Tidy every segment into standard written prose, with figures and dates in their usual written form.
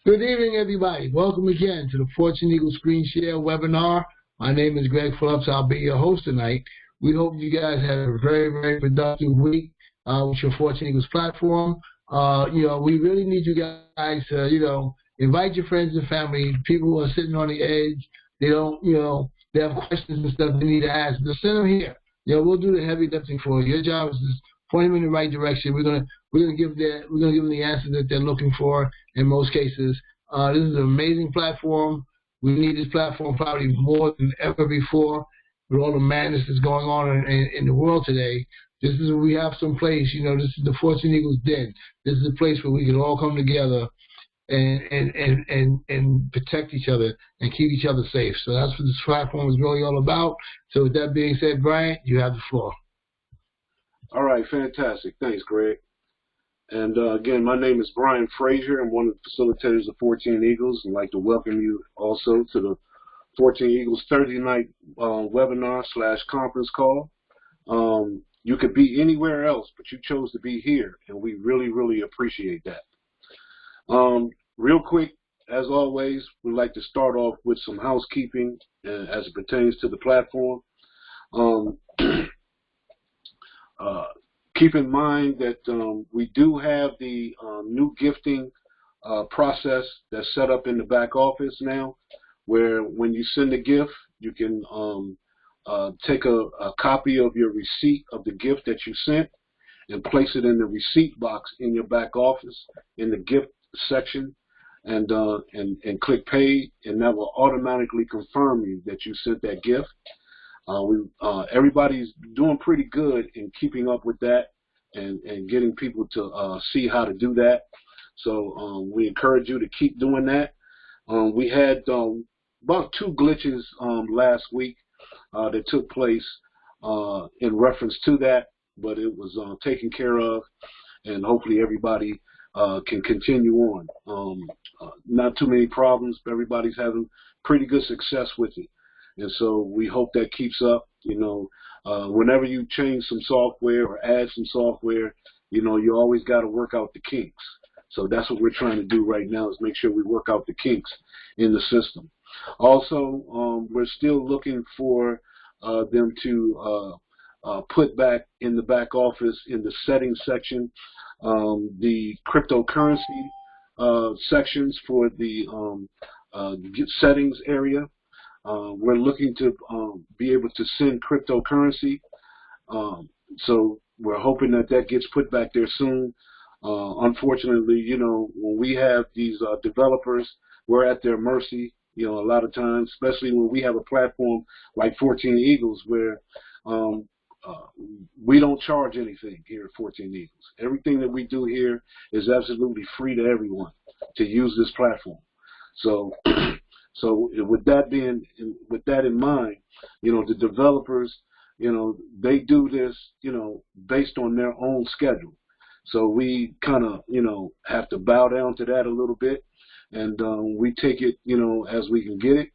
Good evening, everybody. Welcome again to the Fortune Eagle Screen Share webinar. My name is Greg Phillips. I'll be your host tonight. We hope you guys had a very, very productive week with your Fortune Eagles platform. We really need you guys to, invite your friends and family, people who are sitting on the edge. They don't, they have questions and stuff they need to ask. Just send them here. We'll do the heavy lifting for you. Your job is just point them in the right direction. We're gonna give them the answer that they're looking for in most cases. This is an amazing platform. We need this platform probably more than ever before with all the madness that's going on in the world today. This is where we have some place. This is the Fortune Eagles Den. This is a place where we can all come together and protect each other and keep each other safe. So that's what this platform is really all about. So with that being said, Brian, you have the floor. All right, fantastic. Thanks, Greg. And again, my name is Brian Frazier. I'm one of the facilitators of 14 Eagles. I'd like to welcome you also to the 14 Eagles Thursday night webinar/conference call. You could be anywhere else, but you chose to be here, and we really, really appreciate that. Real quick, as always, we'd like to start off with some housekeeping as it pertains to the platform. Keep in mind that we do have the new gifting process that's set up in the back office now, where when you send a gift, you can take a copy of your receipt of the gift that you sent and place it in the receipt box in your back office in the gift section, and click pay, and that will automatically confirm you that you sent that gift. Everybody's doing pretty good in keeping up with that and getting people to see how to do that. So we encourage you to keep doing that. We had about 2 glitches last week that took place in reference to that, but it was taken care of, and hopefully everybody can continue on. Not too many problems, but everybody's having pretty good success with it. And so we hope that keeps up. Whenever you change some software or add some software, you always got to work out the kinks. So that's what we're trying to do right now, is make sure we work out the kinks in the system. Also, we're still looking for them to put back in the back office in the settings section, the cryptocurrency sections for the settings area. We're looking to be able to send cryptocurrency, so we're hoping that gets put back there soon. Unfortunately, when we have these developers, we're at their mercy. A lot of times, especially when we have a platform like 14 Eagles, where we don't charge anything here at 14 Eagles. Everything that we do here is absolutely free to everyone to use this platform. So with that in mind, the developers, they do this, based on their own schedule. So we kind of, have to bow down to that a little bit, and we take it, as we can get it.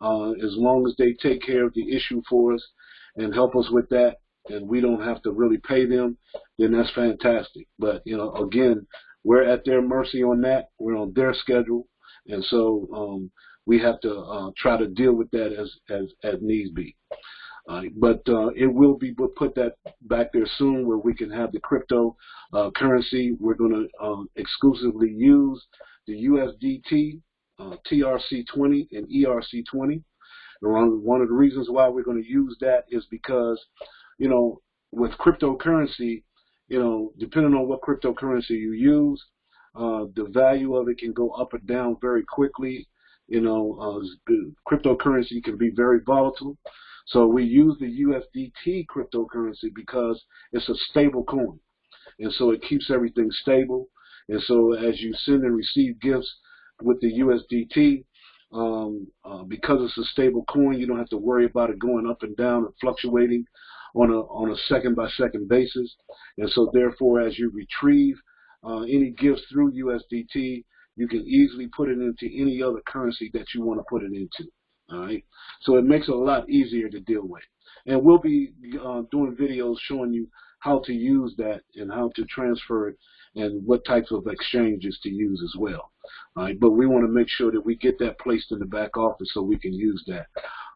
As long as they take care of the issue for us and help us with that, and we don't have to really pay them, then that's fantastic. But, again, we're at their mercy on that. We're on their schedule, and so we have to try to deal with that as needs be. But it will be put that back there soon, where we can have the crypto currency. We're going to exclusively use the USDT, TRC20, and ERC20. One of the reasons why we're going to use that is because, with cryptocurrency, depending on what cryptocurrency you use, the value of it can go up or down very quickly. Cryptocurrency can be very volatile. So we use the USDT cryptocurrency because it's a stable coin. And so it keeps everything stable. And so as you send and receive gifts with the USDT, because it's a stable coin, you don't have to worry about it going up and down and fluctuating on a second-by-second basis. And so therefore, as you retrieve any gifts through USDT, you can easily put it into any other currency that you want to put it into. All right, so it makes it a lot easier to deal with. And we'll be doing videos showing you how to use that and how to transfer it and what types of exchanges to use as well. All right, but we want to make sure that we get that placed in the back office so we can use that,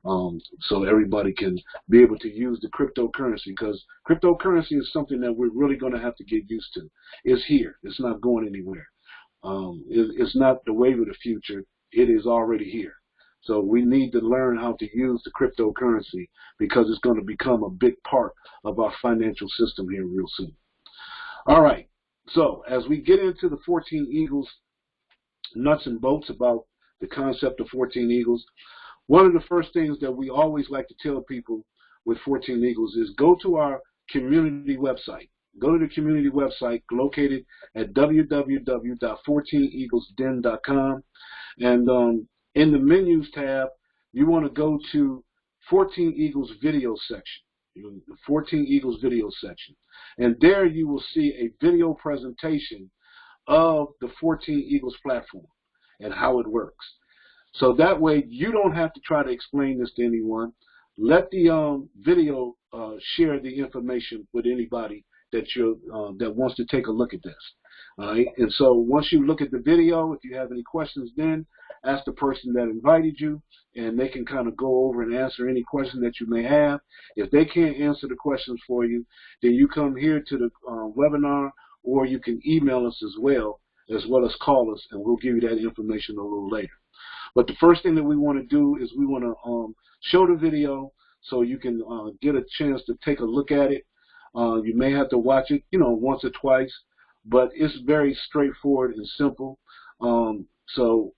so everybody can be able to use the cryptocurrency, because cryptocurrency is something that we're really going to have to get used to. It's here. It's not going anywhere. It's not the wave of the future. It is already here. So we need to learn how to use the cryptocurrency, because it's going to become a big part of our financial system here real soon. All right. So as we get into the 14 Eagles nuts and bolts about the concept of 14 Eagles, one of the first things that we always like to tell people with 14 Eagles is go to our community website. Go to the community website located at www.14eaglesden.com, and in the menus tab, you want to go to 14 Eagles video section. The 14 Eagles video section. And there you will see a video presentation of the 14 Eagles platform and how it works. So that way you don't have to try to explain this to anyone. Let the video share the information with anybody that that wants to take a look at this. All right? And so once you look at the video, if you have any questions, then ask the person that invited you, and they can kind of go over and answer any question that you may have. If they can't answer the questions for you, then you come here to the webinar, or you can email us as well as call us, and we'll give you that information a little later. But the first thing that we want to do is we want to show the video so you can get a chance to take a look at it. You may have to watch it, once or twice, but it's very straightforward and simple. So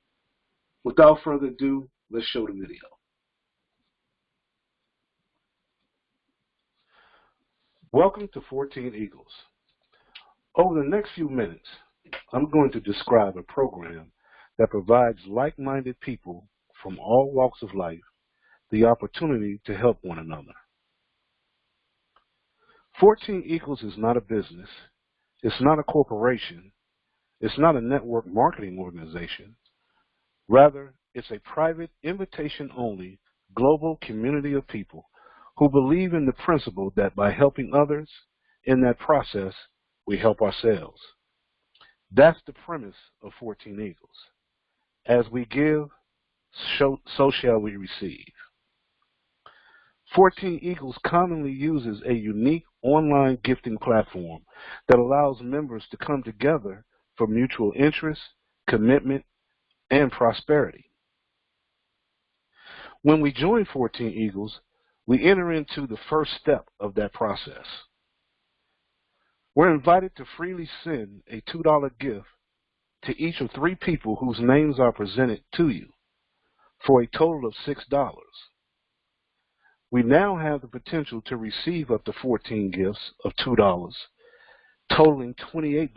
without further ado, let's show the video. Welcome to 14 Eagles. Over the next few minutes, I'm going to describe a program that provides like-minded people from all walks of life the opportunity to help one another. 14 Eagles is not a business. It's not a corporation. It's not a network marketing organization. Rather, it's a private, invitation-only, global community of people who believe in the principle that by helping others, in that process, we help ourselves. That's the premise of 14 Eagles. As we give, so shall we receive. 14 Eagles commonly uses a unique online gifting platform that allows members to come together for mutual interest, commitment, and prosperity. When we join 14 Eagles, we enter into the first step of that process. We're invited to freely send a $2 gift to each of 3 people whose names are presented to you for a total of $6. We now have the potential to receive up to 14 gifts of $2, totaling $28.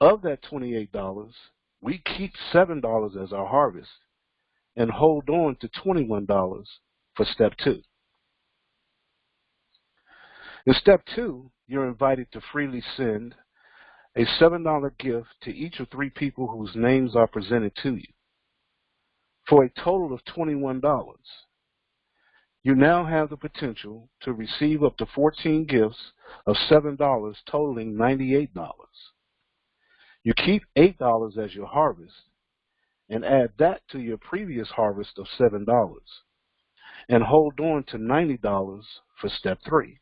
Of that $28, we keep $7 as our harvest and hold on to $21 for step 2. In step 2, you're invited to freely send a $7 gift to each of 3 people whose names are presented to you for a total of $21. You now have the potential to receive up to 14 gifts of $7 totaling $98. You keep $8 as your harvest and add that to your previous harvest of $7 and hold on to $90 for step 3.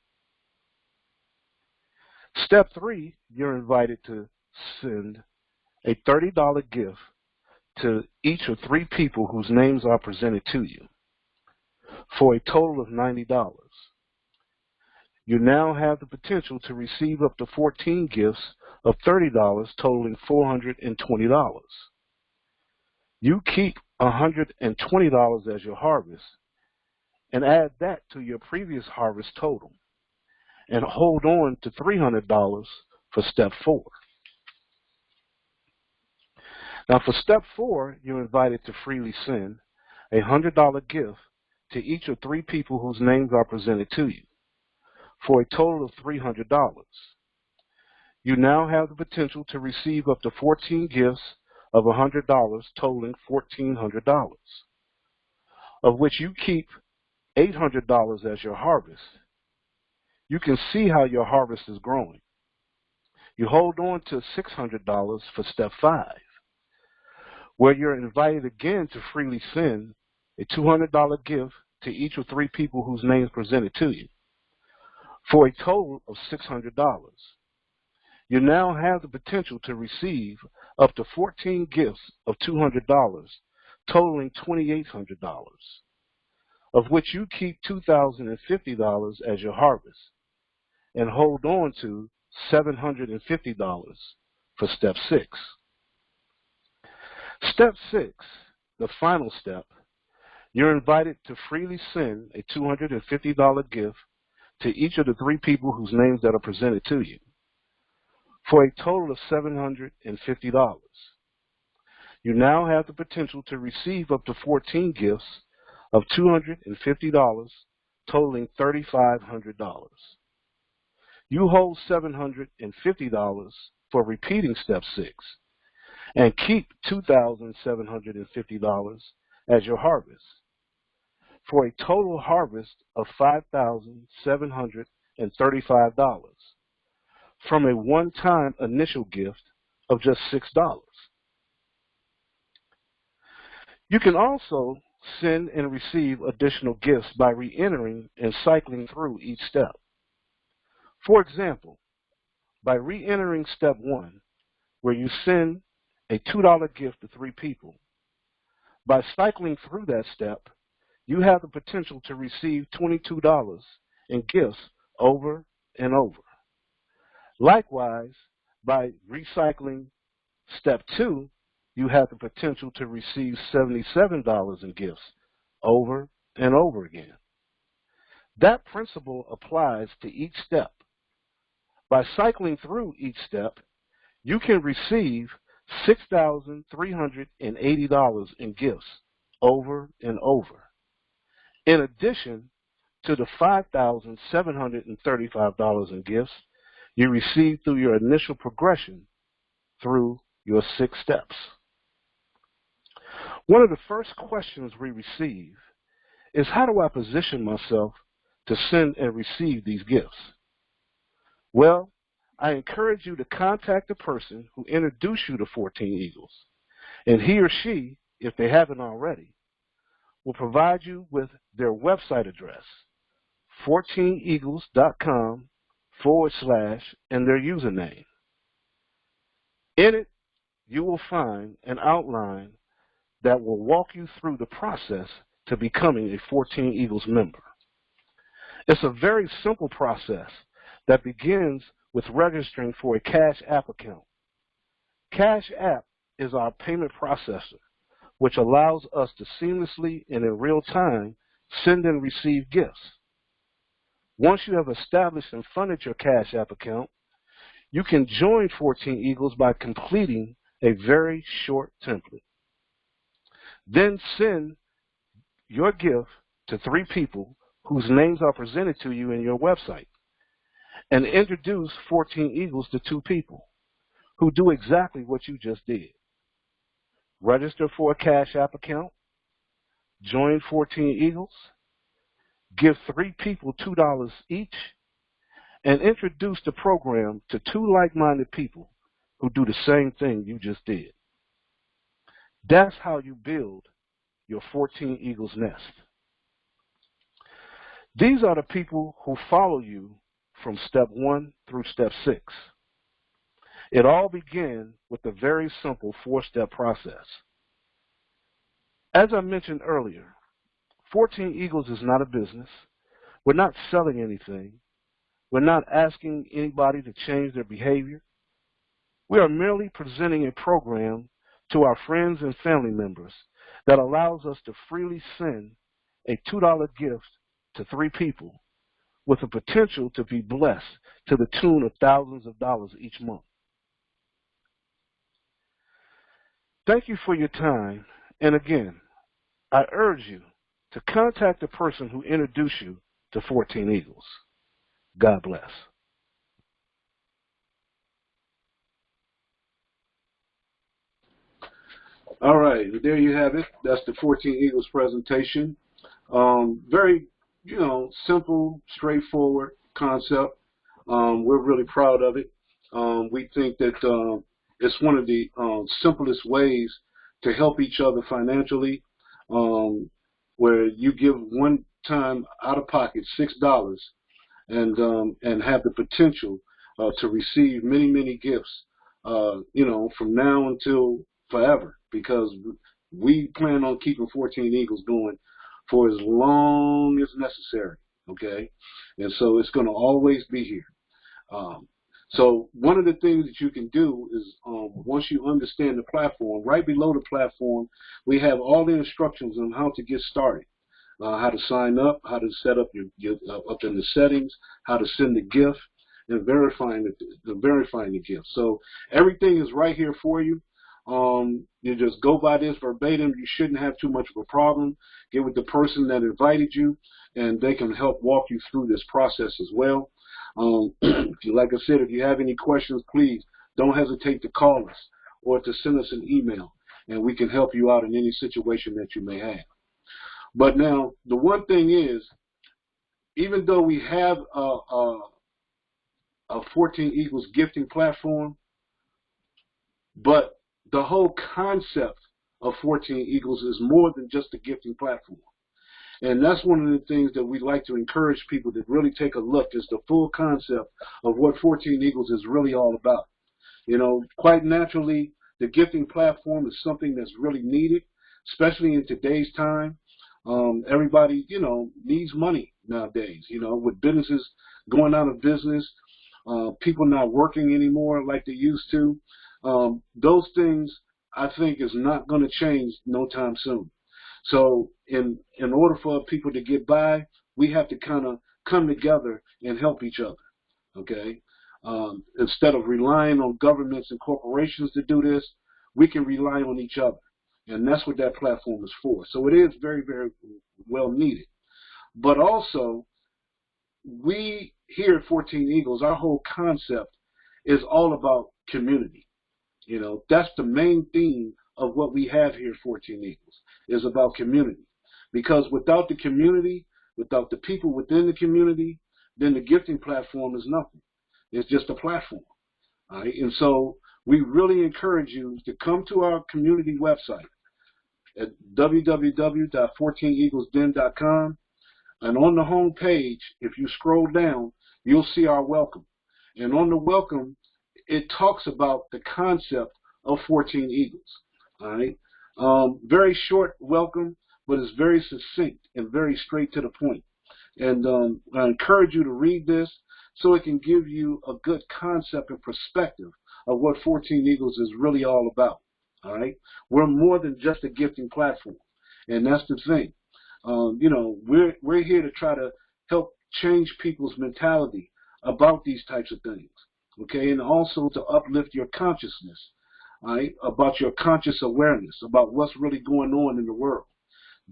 Step 3, you're invited to send a $30 gift to each of 3 people whose names are presented to you for a total of $90. You now have the potential to receive up to 14 gifts of $30 totaling $420. You keep $120 as your harvest and add that to your previous harvest total and hold on to $300 for step 4. Now for step 4, you're invited to freely send a $100 gift to each of 3 people whose names are presented to you for a total of $300. You now have the potential to receive up to 14 gifts of $100 totaling $1,400, of which you keep $800 as your harvest. You can see how your harvest is growing. You hold on to $600 for step 5, where you're invited again to freely send a $200 gift to each of 3 people whose names presented to you, for a total of $600. You now have the potential to receive up to 14 gifts of $200, totaling $2,800, of which you keep $2,050 as your harvest and hold on to $750 for step 6. Step 6, the final step, you're invited to freely send a $250 gift to each of the 3 people whose names that are presented to you, for a total of $750. You now have the potential to receive up to 14 gifts of $250, totaling $3,500. You hold $750 for repeating step 6 and keep $2,750 as your harvest, for a total harvest of $5,735 from a one-time initial gift of just $6. You can also send and receive additional gifts by re-entering and cycling through each step. For example, by re-entering step 1, where you send a $2 gift to 3 people, by cycling through that step, you have the potential to receive $22 in gifts over and over. Likewise, by recycling step 2, you have the potential to receive $77 in gifts over and over again. That principle applies to each step. By cycling through each step, you can receive $6,380 in gifts over and over, in addition to the $5,735 in gifts you receive through your initial progression through your 6 steps. One of the first questions we receive is, how do I position myself to send and receive these gifts? Well, I encourage you to contact the person who introduced you to 14 Eagles, and he or she, if they haven't already, will provide you with their website address, 14eagles.com/ and their username. In it, you will find an outline that will walk you through the process to becoming a 14 Eagles member. It's a very simple process that begins with registering for a Cash App account. Cash App is our payment processor, which allows us to seamlessly and in real time send and receive gifts. Once you have established and funded your Cash App account, you can join 14 Eagles by completing a very short template. Then send your gift to 3 people whose names are presented to you in your website, and introduce 14 Eagles to 2 people who do exactly what you just did. Register for a Cash App account, join 14 Eagles, give 3 people $2 each, and introduce the program to 2 like-minded people who do the same thing you just did. That's how you build your 14 Eagles nest. These are the people who follow you from step 1 through step 6. It all began with a very simple 4-step process. As I mentioned earlier, 14 Eagles is not a business. We're not selling anything. We're not asking anybody to change their behavior. We are merely presenting a program to our friends and family members that allows us to freely send a $2 gift to 3 people with the potential to be blessed to the tune of thousands of dollars each month. Thank you for your time, and again, I urge you to contact the person who introduced you to 14 Eagles. God bless. All right, there you have it. That's the 14 Eagles presentation. Very, simple, straightforward concept. We're really proud of it. We think that it's one of the simplest ways to help each other financially, where you give one time out of pocket $6 and have the potential to receive many, many gifts, from now until forever, because we plan on keeping 14 Eagles going for as long as necessary, okay? And so it's going to always be here. So one of the things that you can do is, once you understand the platform, right below the platform, we have all the instructions on how to get started, how to sign up, how to set up your up in the settings, how to send the gift, and verifying the gift. So everything is right here for you. You just go by this verbatim. You shouldn't have too much of a problem. Get with the person that invited you, and they can help walk you through this process as well. Like I said, if you have any questions, please don't hesitate to call us or to send us an email, and we can help you out in any situation that you may have. But now, the one thing is, even though we have a 14 Eagles gifting platform, but the whole concept of 14 Eagles is more than just a gifting platform. And that's one of the things that we like to encourage people to really take a look, is the full concept of what 14 Eagles is really all about. Quite naturally, the gifting platform is something that's really needed, especially in today's time. Everybody, needs money nowadays, with businesses going out of business, people not working anymore like they used to. Those things, I think, is not going to change no time soon. So in order for people to get by, we have to kind of come together and help each other, okay? Instead of relying on governments and corporations to do this, we can rely on each other. And that's what that platform is for. So it is very, very well needed. But also, we here at 14 Eagles, our whole concept is all about community. That's the main theme of what we have here at 14 Eagles, is about community. Because without the community, without the people within the community, then the gifting platform is nothing. It's just a platform. All right? And so we really encourage you to come to our community website at www.14eaglesden.com. And on the home page, if you scroll down, you'll see our welcome. And on the welcome, it talks about the concept of 14 Eagles. All right? Very short welcome, but it's very succinct and very straight to the point. And I encourage you to read this so it can give you a good concept and perspective of what 14 Eagles is really all about. All right? We're more than just a gifting platform, and that's the thing. We're here to try to help change people's mentality about these types of things, okay, and also to uplift your consciousness, all right, about your conscious awareness about what's really going on in the world.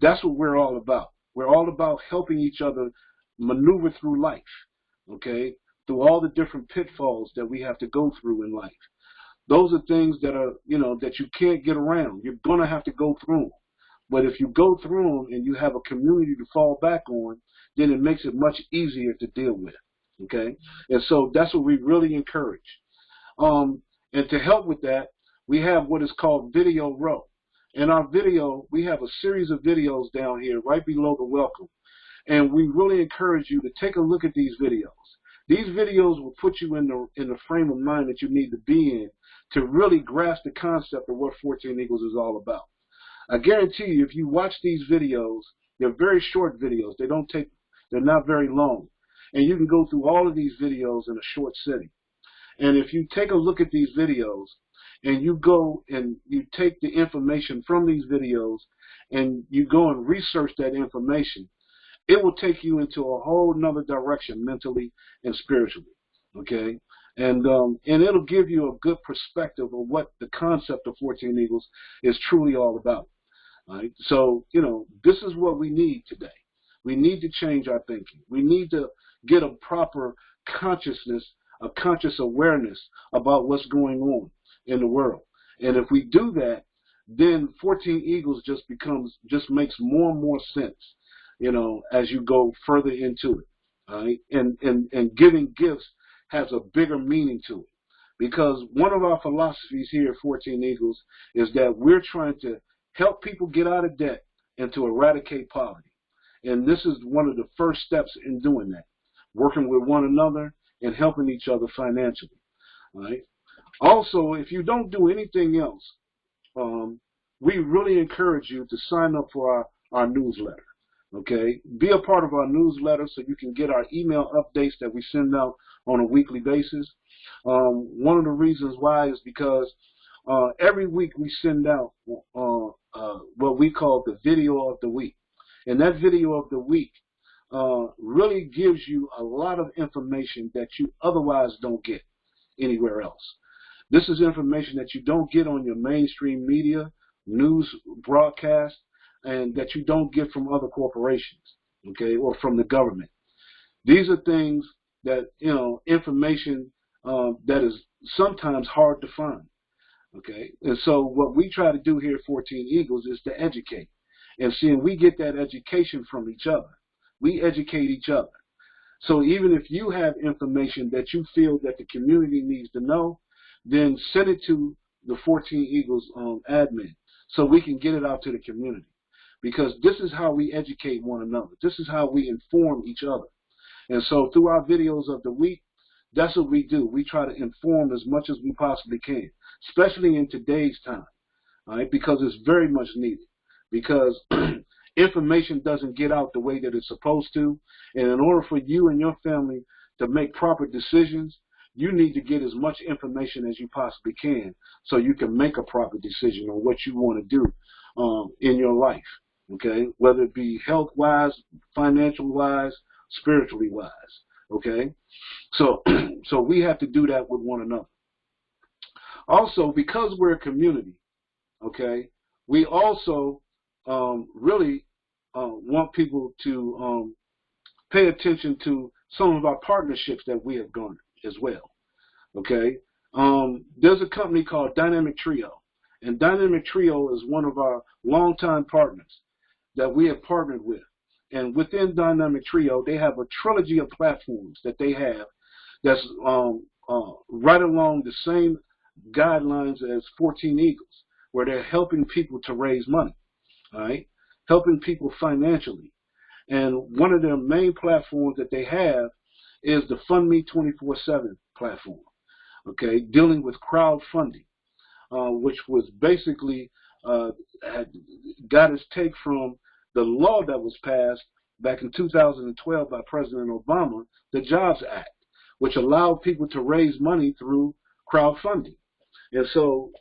That's what we're all about. We're all about helping each other maneuver through life, okay, through all the different pitfalls that we have to go through in life. Those are things that are, that you can't get around. You're going to have to go through them. But if you go through them and you have a community to fall back on, then it makes it much easier to deal with, okay? And so that's what we really encourage. And to help with that, we have what is called Video Row. In our video, we have a series of videos down here right below the welcome. And we really encourage you to take a look at these videos. These videos will put you in the frame of mind that you need to be in to really grasp the concept of what 14 Eagles is all about. I guarantee you, if you watch these videos, they're very short videos. They're not very long. And you can go through all of these videos in a short sitting. And if you take a look at these videos and you go and you take the information from these videos and you go and research that information, it will take you into a whole nother direction mentally and spiritually, okay? And it'll give you a good perspective of what the concept of 14 Eagles is truly all about. All right? So, this is what we need today. We need to change our thinking. We need to get a proper consciousness, a conscious awareness about what's going on in the world. And if we do that, then 14 Eagles just makes more and more sense, as you go further into it. All right? And giving gifts has a bigger meaning to it, because one of our philosophies here at 14 Eagles is that we're trying to help people get out of debt and to eradicate poverty. And this is one of the first steps in doing that, working with one another and helping each other financially. Right? Also, if you don't do anything else, we really encourage you to sign up for our newsletter. Okay, be a part of our newsletter so you can get our email updates that we send out on a weekly basis. One of the reasons why is because every week we send out what we call the video of the week. And that video of the week really gives you a lot of information that you otherwise don't get anywhere else. This is information that you don't get on your mainstream media, news broadcast, and that you don't get from other corporations, okay, or from the government. These are things that, information that is sometimes hard to find, okay? And so what we try to do here at 14 Eagles is to educate. And seeing we get that education from each other. We educate each other. So even if you have information that you feel that the community needs to know, then send it to the 14 Eagles admin so we can get it out to the community. Because this is how we educate one another. This is how we inform each other. And so through our videos of the week, that's what we do. We try to inform as much as we possibly can, especially in today's time, all right, because it's very much needed. Because information doesn't get out the way that it's supposed to. And in order for you and your family to make proper decisions, you need to get as much information as you possibly can so you can make a proper decision on what you want to do in your life, okay? Whether it be health-wise, financial-wise, spiritually-wise, okay? So we have to do that with one another. Also, because we're a community, okay, we also really want people to pay attention to some of our partnerships that we have garnered as well. Okay, there's a company called Dynamic Trio, and Dynamic Trio is one of our longtime partners that we have partnered with. And within Dynamic Trio, they have a trilogy of platforms that they have that's right along the same guidelines as 14 Eagles, where they're helping people to raise money. All right, helping people financially. And one of their main platforms that they have is the Fund Me 24/7 platform, okay, dealing with crowdfunding, which was basically got its take from the law that was passed back in 2012 by President Obama, the Jobs Act, which allowed people to raise money through crowdfunding. And so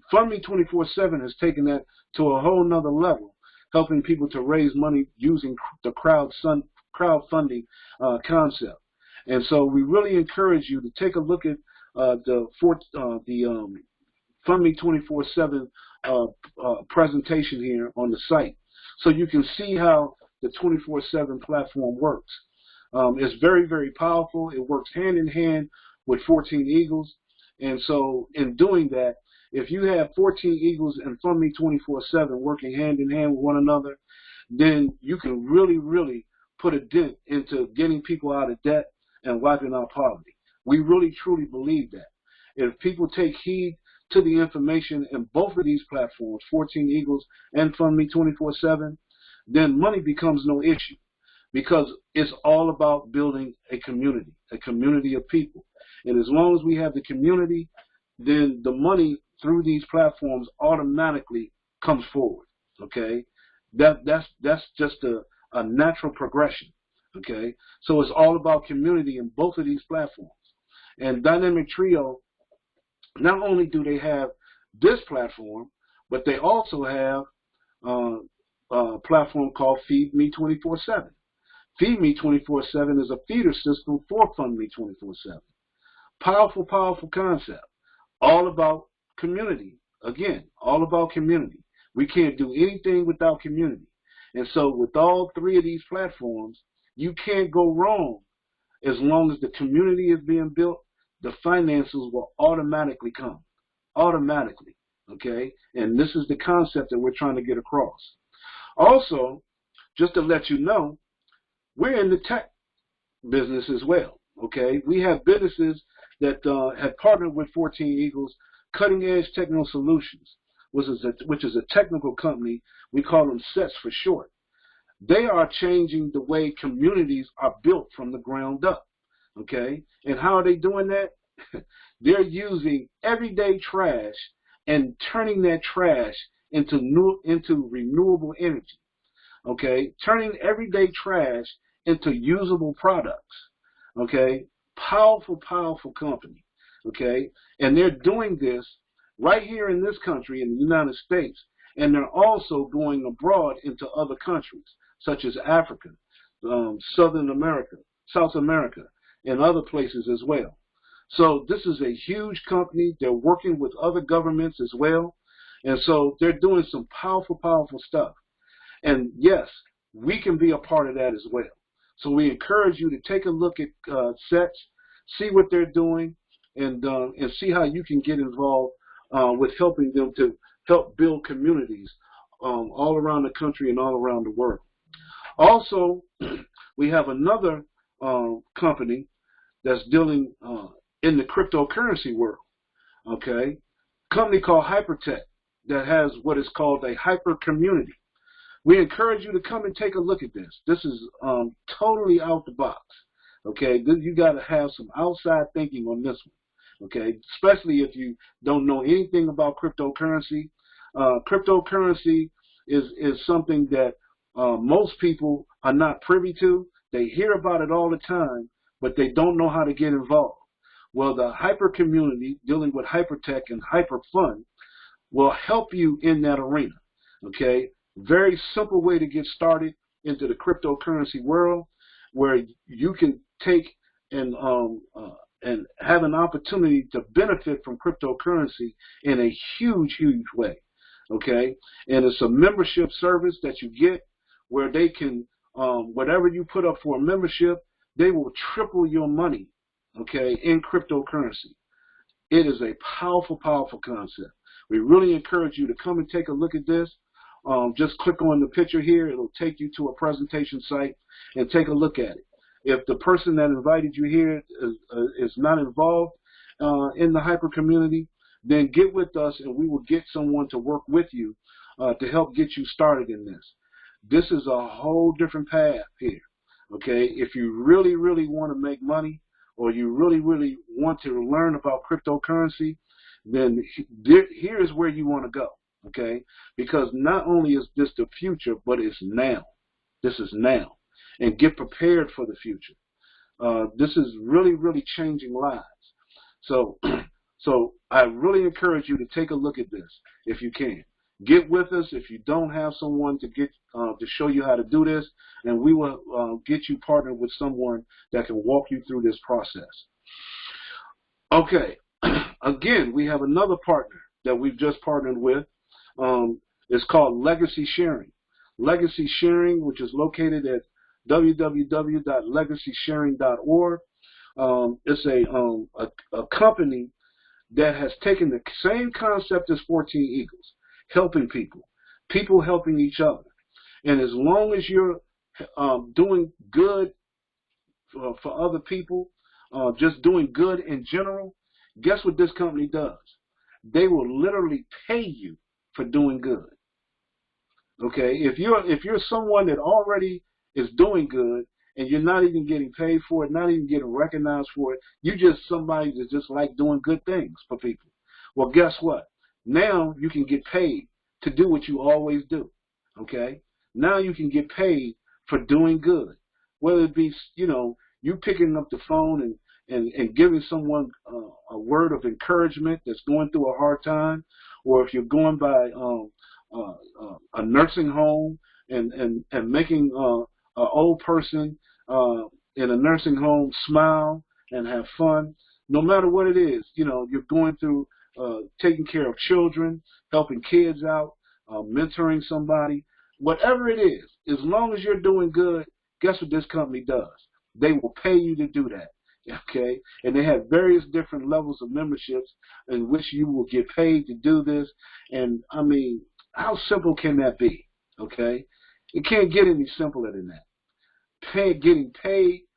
Fund Me 24/7 has taken that to a whole nother level, helping people to raise money using the crowdfunding concept. And so we really encourage you to take a look at the Fund Me 24/7 presentation here on the site, so you can see how the 24/7 platform works. It's very, very powerful. It works hand in hand with 14 Eagles. And so in doing that, if you have 14 Eagles and Fund Me 24/7 working hand in hand with one another, then you can really, really put a dent into getting people out of debt and wiping out poverty. We really, truly believe that. If people take heed to the information in both of these platforms, 14 Eagles and Fund Me 24/7, then money becomes no issue, because it's all about building a community of people. And as long as we have the community, then the money through these platforms automatically comes forward, okay? That's just a natural progression, okay? So it's all about community in both of these platforms. And Dynamic Trio, not only do they have this platform, but they also have a platform called Feed Me 24/7. Feed Me 24/7 is a feeder system for Fund Me 24/7. Powerful, powerful concept. All about community. Again, all about community. We can't do anything without community. And so with all three of these platforms, you can't go wrong. As long as the community is being built, the finances will automatically come. Automatically. Okay? And this is the concept that we're trying to get across. Also, just to let you know, we're in the tech business as well. Okay? We have businesses that had partnered with 14 Eagles, Cutting Edge Techno Solutions, which is a technical company. We call them SETS for short. They are changing the way communities are built from the ground up. Okay, and how are they doing that? They're using everyday trash and turning that trash into renewable energy. Okay, turning everyday trash into usable products. Okay, powerful, powerful company. Okay, and they're doing this right here in this country, in the United States, and they're also going abroad into other countries, such as Africa, Southern America, South America, and other places as well. So this is a huge company. They're working with other governments as well. And so they're doing some powerful, powerful stuff. And yes, we can be a part of that as well. So we encourage you to take a look at SETS, see what they're doing, and see how you can get involved with helping them to help build communities all around the country and all around the world. Also, we have another company that's dealing in the cryptocurrency world. Okay, company called Hypertech that has what is called a hyper community. We encourage you to come and take a look at this. This is totally out the box. Okay, you got to have some outside thinking on this one. Okay, especially if you don't know anything about cryptocurrency. Cryptocurrency is something that most people are not privy to. They hear about it all the time, but they don't know how to get involved. Well, the hyper community dealing with Hypertech and Hyper Fund will help you in that arena. Okay, very simple way to get started into the cryptocurrency world, where you can take and have an opportunity to benefit from cryptocurrency in a huge, huge way. Okay, and it's a membership service that you get where they can, whatever you put up for a membership, they will triple your money, okay, in cryptocurrency. It is a powerful, powerful concept. We really encourage you to come and take a look at this. Just click on the picture here. It'll take you to a presentation site and take a look at it. If the person that invited you here is not involved in the hyper community, then get with us and we will get someone to work with you to help get you started in this. This is a whole different path here. Okay, if you really, really want to make money, or you really, really want to learn about cryptocurrency, then here is where you want to go. Okay, because not only is this the future, but it's now. This is now, and get prepared for the future. This is really, really changing lives. So I really encourage you to take a look at this if you can. Get with us if you don't have someone to get to show you how to do this, and we will get you partnered with someone that can walk you through this process. Okay, again, we have another partner that we've just partnered with. It's called Legacy Sharing. Legacy Sharing, which is located at www.legacysharing.org. It's a company that has taken the same concept as 14 Eagles. Helping people helping each other. And as long as you're doing good for other people, just doing good in general, guess what this company does? They will literally pay you for doing good. Okay, if you're someone that already is doing good and you're not even getting paid for it, not even getting recognized for it, you're just somebody that just like doing good things for people. Well, guess what? Now you can get paid to do what you always do, okay? Now you can get paid for doing good, whether it be, you picking up the phone and giving someone a word of encouragement that's going through a hard time, or if you're going by a nursing home and making an old person in a nursing home smile and have fun. No matter what it is, you're going through taking care of children, helping kids out, mentoring somebody, whatever it is, as long as you're doing good, guess what this company does? They will pay you to do that, okay? And they have various different levels of memberships in which you will get paid to do this. And, I mean, how simple can that be, okay? It can't get any simpler than that. Getting paid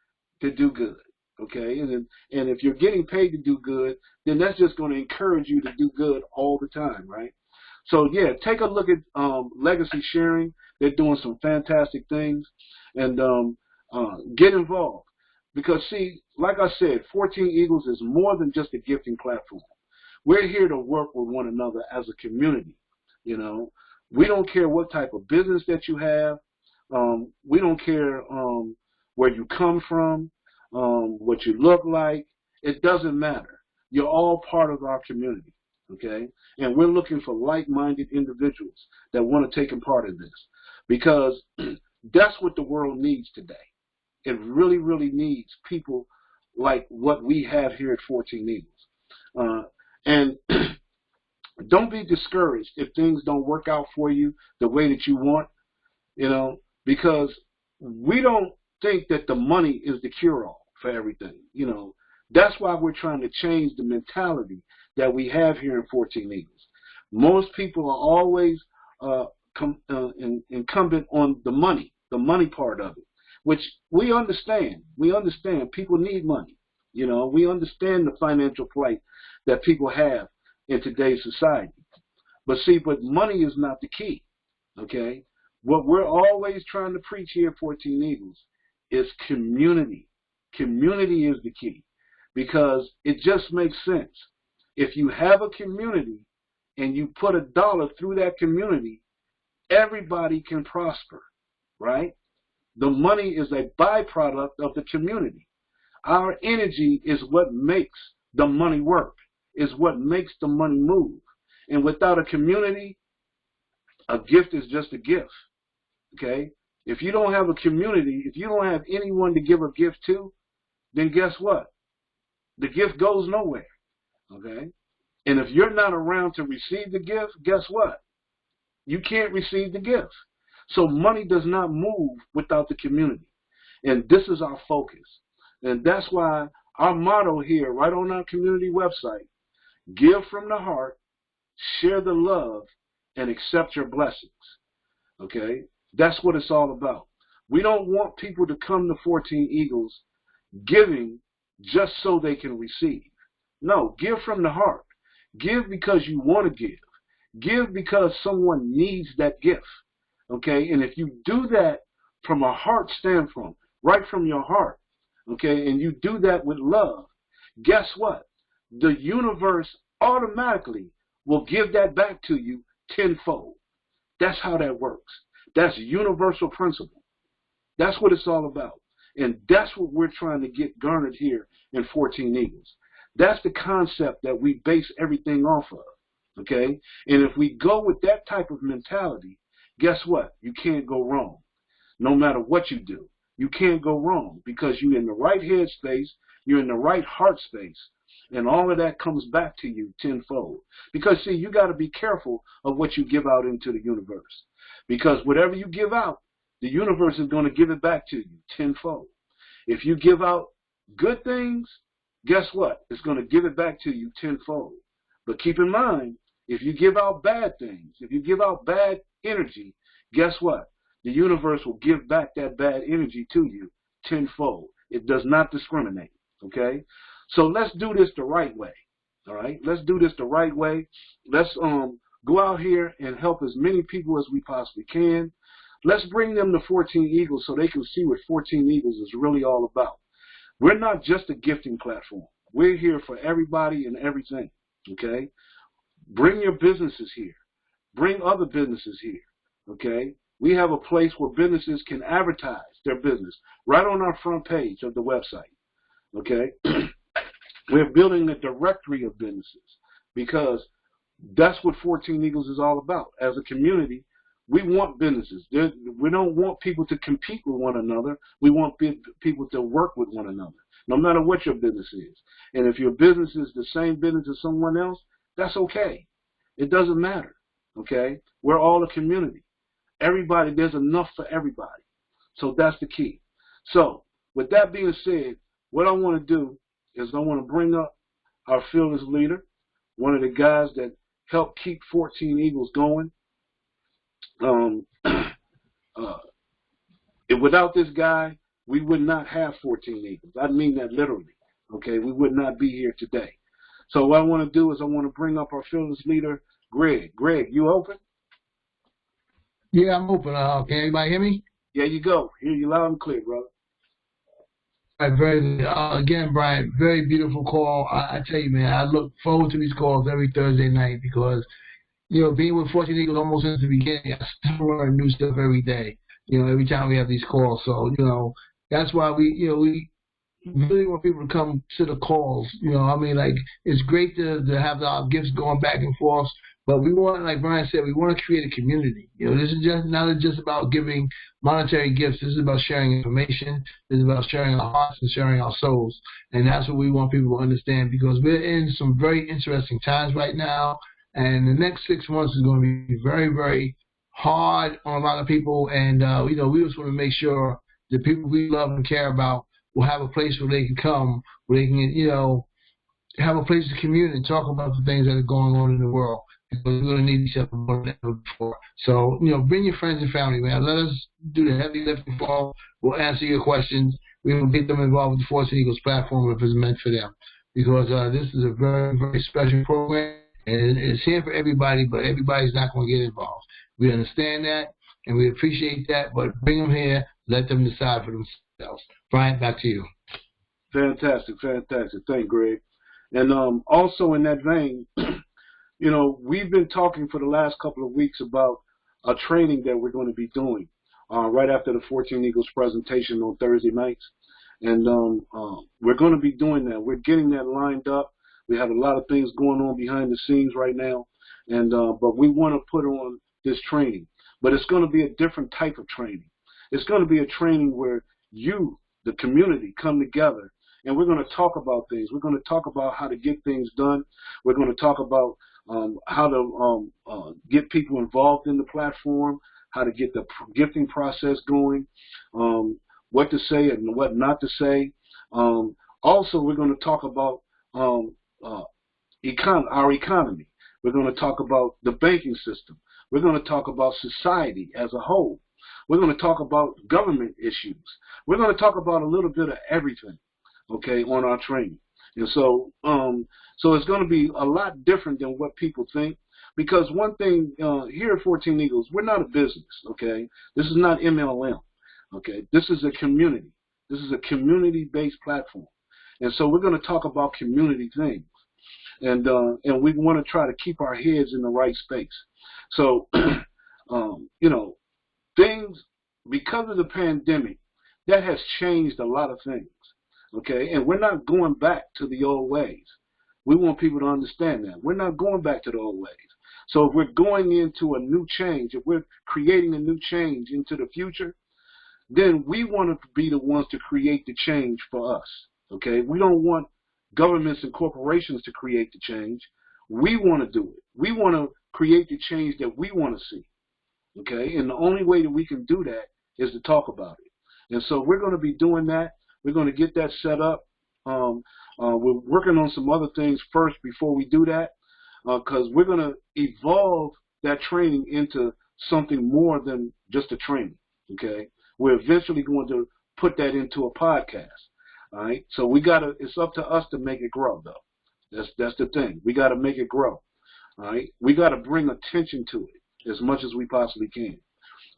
to do good, okay? And if you're getting paid to do good, then that's just going to encourage you to do good all the time, right? So yeah, take a look at Legacy Sharing. They're doing some fantastic things, and get involved. Because see, like I said, 14 Eagles is more than just a gifting platform. We're here to work with one another as a community. You know, we don't care what type of business that you have. We don't care where you come from, what you look like. It doesn't matter. You're all part of our community, okay? And we're looking for like-minded individuals that want to take a part in this, because that's what the world needs today. It really, really needs people like what we have here at 14 Eagles. And don't be discouraged if things don't work out for you the way that you want, you know, because we don't think that the money is the cure-all for everything. You know, that's why we're trying to change the mentality that we have here in 14 Eagles. Most people are always incumbent on the money part of it, which we understand. We understand people need money. You know, we understand the financial plight that people have in today's society. But see, but money is not the key, okay? What we're always trying to preach here at 14 Eagles is community. Community is the key, because it just makes sense. If you have a community and you put $1 through that community, everybody can prosper, right? The money is a byproduct of the community. Our energy is what makes the money work, is what makes the money move. And without a community, a gift is just a gift, okay? If you don't have a community, if you don't have anyone to give a gift to, then guess what? The gift goes nowhere, okay? And if you're not around to receive the gift, guess what? You can't receive the gift. So money does not move without the community. And this is our focus. And that's why our motto here, right on our community website, give from the heart, share the love, and accept your blessings. Okay? That's what it's all about. We don't want people to come to 14 Eagles giving just so they can receive. No, give from the heart. Give because you want to give. Give because someone needs that gift. Okay? And if you do that from a heart standpoint, right from your heart, okay, and you do that with love, guess what? The universe automatically will give that back to you tenfold. That's how that works. That's universal principle. That's what it's all about. And that's what we're trying to get garnered here in 14 Eagles. That's the concept that we base everything off of, okay? And if we go with that type of mentality, guess what? You can't go wrong. No matter what you do, you can't go wrong, because you're in the right head space, you're in the right heart space, and all of that comes back to you tenfold. Because, see, you got to be careful of what you give out into the universe. Because whatever you give out, the universe is going to give it back to you tenfold. If you give out good things, guess what? It's going to give it back to you tenfold. But keep in mind, if you give out bad things, if you give out bad energy, guess what? The universe will give back that bad energy to you tenfold. It does not discriminate, okay? So let's do this the right way, all right? Let's do this the right way. Let's go out here and help as many people as we possibly can. Let's bring them to 14 Eagles so they can see what 14 Eagles is really all about. We're not just a gifting platform. We're here for everybody and everything, okay? Bring your businesses here. Bring other businesses here, okay? We have a place where businesses can advertise their business right on our front page of the website, okay? We're building a directory of businesses because that's what 14 Eagles is all about. As a community, we want businesses. We don't want people to compete with one another. We want people to work with one another, no matter what your business is. And if your business is the same business as someone else, that's okay. It doesn't matter, okay? We're all a community. Everybody, there's enough for everybody. So that's the key. So with that being said, what I want to do is I want to bring up our fearless leader, one of the guys that helped keep 14 Eagles going. Without this guy, we would not have 14 Eagles. I mean that literally. Okay, we would not be here today. So what I want to do is I want to bring up our fearless leader, Greg. Greg, you open? Yeah, I'm open. Can anybody hear me? Yeah, you go. Hear you loud and clear, brother. Again, Brian, very beautiful call. I tell you, man, I look forward to these calls every Thursday night because, being with 14 Eagles almost since the beginning, I still learn new stuff every day, every time we have these calls. So, that's why we really want people to come to the calls. It's great to have our gifts going back and forth, but we want, like Brian said, we want to create a community. This is not just about giving monetary gifts. This is about sharing information. This is about sharing our hearts and sharing our souls. And that's what we want people to understand, because we're in some very interesting times right now. And the next 6 months is going to be very, very hard on a lot of people. And, we just want to make sure the people we love and care about will have a place where they can come, where they can, have a place to commune and talk about the things that are going on in the world. Because we're going to need each other more than ever before. So, bring your friends and family, man. Let us do the heavy lifting for all. We'll answer your questions. We will get them involved with the 14 Eagles platform if it's meant for them. Because this is a very, very special program. And it's here for everybody, but everybody's not going to get involved. We understand that, and we appreciate that, but bring them here. Let them decide for themselves. Brian, back to you. Fantastic, fantastic. Thank you, Greg. And also in that vein, we've been talking for the last couple of weeks about a training that we're going to be doing right after the 14 Eagles presentation on Thursday nights. And we're going to be doing that. We're getting that lined up. We have a lot of things going on behind the scenes right now. And but we want to put on this training. But it's going to be a different type of training. It's going to be a training where you, the community, come together. And we're going to talk about things. We're going to talk about how to get things done. We're going to talk about how to get people involved in the platform, how to get the gifting process going, what to say and what not to say. Also, we're going to talk about our economy. We're going to talk about the banking system. We're going to talk about society as a whole. We're going to talk about government issues. We're going to talk about a little bit of everything, okay, on our training. And so it's going to be a lot different than what people think, because one thing here at 14 Eagles, we're not a business, okay? This is not MLM, okay? This is a community. This is a community-based platform. And so we're going to talk about community things. And we want to try to keep our heads in the right space. So, things, because of the pandemic, that has changed a lot of things. Okay, and we're not going back to the old ways. We want people to understand that. We're not going back to the old ways. So if we're going into a new change, if we're creating a new change into the future, then we want to be the ones to create the change for us. Okay, we don't want governments and corporations to create the change. We want to do it. We want to create the change that we want to see. Okay, and the only way that we can do that is to talk about it. And so we're going to be doing that. We're going to get that set up. We're working on some other things first before we do that, because we're going to evolve that training into something more than just a training. Okay, we're eventually going to put that into a podcast. All right, so it's up to us to make it grow, though. That's the thing. We got to make it grow. All right, we got to bring attention to it as much as we possibly can.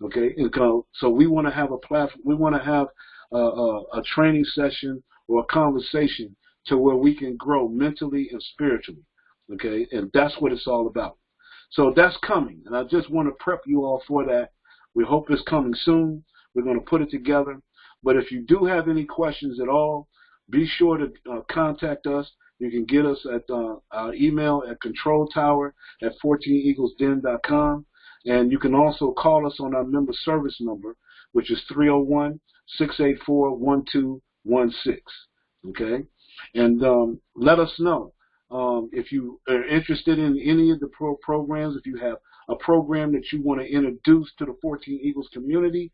Okay, and so we want to have a platform. We want to have a training session or a conversation to where we can grow mentally and spiritually. Okay, and that's what it's all about. So that's coming, and I just want to prep you all for that. We hope it's coming soon. We're going to put it together. But if you do have any questions at all, be sure to contact us. You can get us at our email at controltower@14eaglesden.com. And you can also call us on our member service number, which is 301-684-1216. Okay? And let us know if you are interested in any of the programs, if you have a program that you want to introduce to the 14 Eagles community,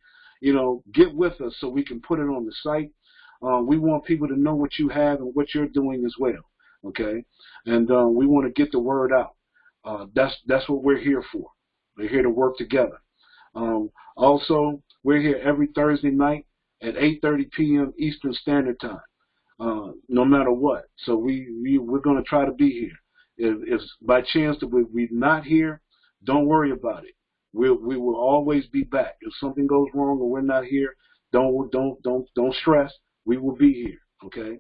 get with us so we can put it on the site. We want people to know what you have and what you're doing as well. Okay? And we want to get the word out. That's what we're here for. We're here to work together. Also, we're here every Thursday night at 8:30 p.m. Eastern Standard Time, no matter what. So we're going to try to be here. If by chance that we're not here, don't worry about it. We will always be back. If something goes wrong or we're not here, don't stress. We will be here. Okay.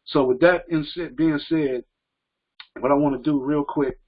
So with that being said, what I want to do real quick,